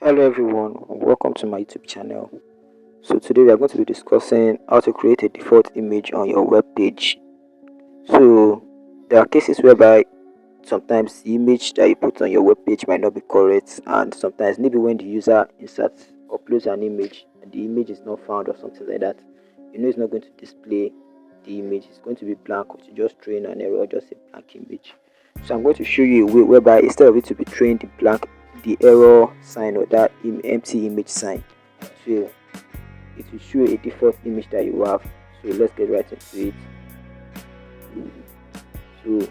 Hello everyone, welcome to my YouTube channel. So today we are going to be discussing how to create a default image on your web page. So there are cases whereby sometimes the image that you put on your web page might not be correct, and sometimes maybe when the user inserts uploads an image and the image is not found or something like that, it's not going to display the image. It's going to be blank, or to just throw in an error or just a blank image. So I'm going to show you a way whereby instead of it to be throwing the error sign or that empty image sign, so it will show a default image that you have. So let's get right into it. So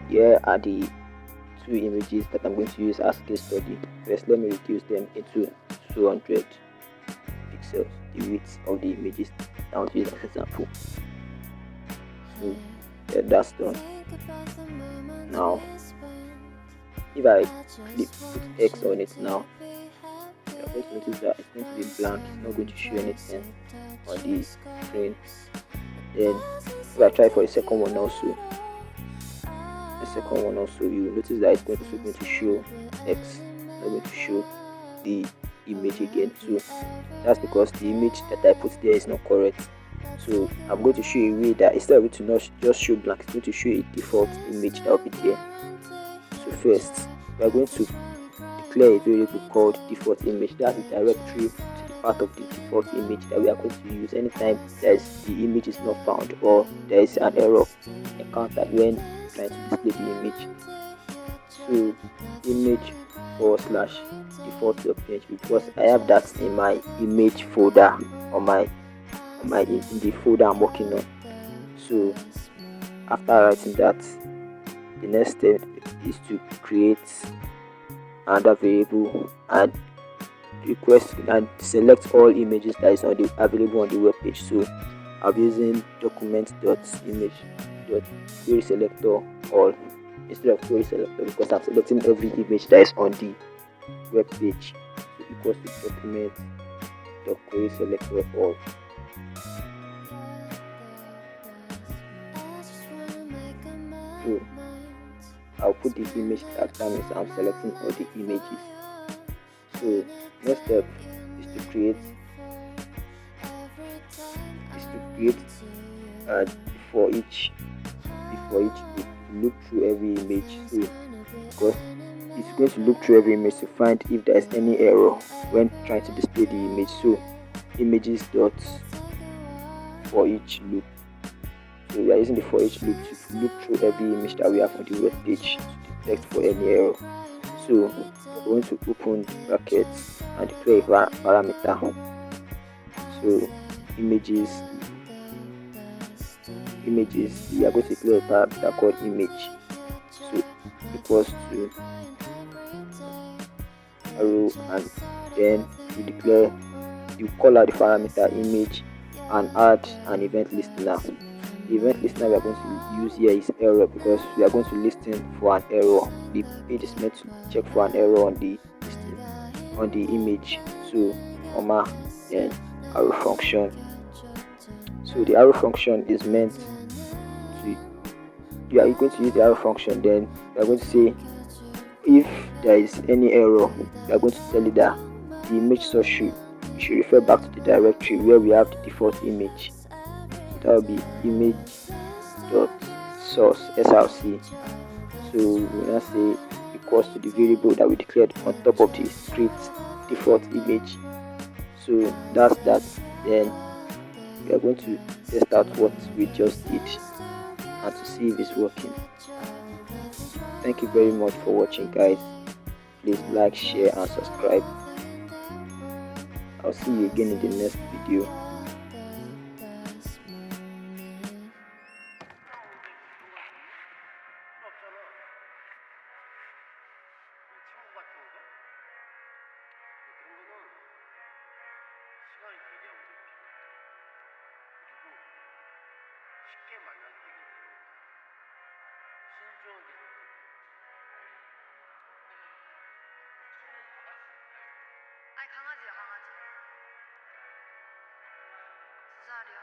here are the two images that I'm going to use as case study. First, let me reduce them into 200 pixels, the width of the images I want to use as an example. So yeah, that's done. Now if I put X on it now, you're going to notice that it's going to be blank. It's not going to show anything on the screen. Then if I try for a second one also, you will notice that it's going to show X. It's not going to show the image again. So that's because the image that I put there is not correct. So I'm going to show you a way that instead of it to not just show blank, it's going to show a default image that will be there. So first, we are going to declare a variable called default image. That's a directory to the part of the default image that we are going to use anytime the image is not found or there is an error encountered when trying to display the image. So image /default .php, because I have that in my image folder in the folder I'm working on. So after writing that, the next step is to create another variable and request and select all images that is available on the web page. So I'm using document.image.query selector all instead of query selector, because I'm selecting every image that is on the web page. So equals to document.query selector all. So I'll put the image after me, so I'm selecting all the images. So next step is to create for each look through every image. So because it's going to look through every image to find if there is any error when trying to display the image. So images dot for each loop. So we are using the for each loop to look through every image that we have on the web page to detect for any error. So we're going to open brackets and declare a parameter. So images, we are going to declare a parameter called image. So equals to arrow, and then you call out the parameter image and add an event listener. The event listener we are going to use here is error, because we are going to listen for an error. The page is meant to check for an error on the image. So then arrow function. So the arrow function is meant to, you are going to use the arrow function, then you are going to say if there is any error, you are going to tell it that the image source should refer back to the directory where we have the default image. So that will be image.source src. So we now say equals to the variable that we declared on top of the script default image. So that's that. Then we are going to test out what we just did and to see if it's working. Thank you very much for watching, guys. Please like, share and subscribe. I'll see you again in the next video. 아니 강아지야 강아지 2살이야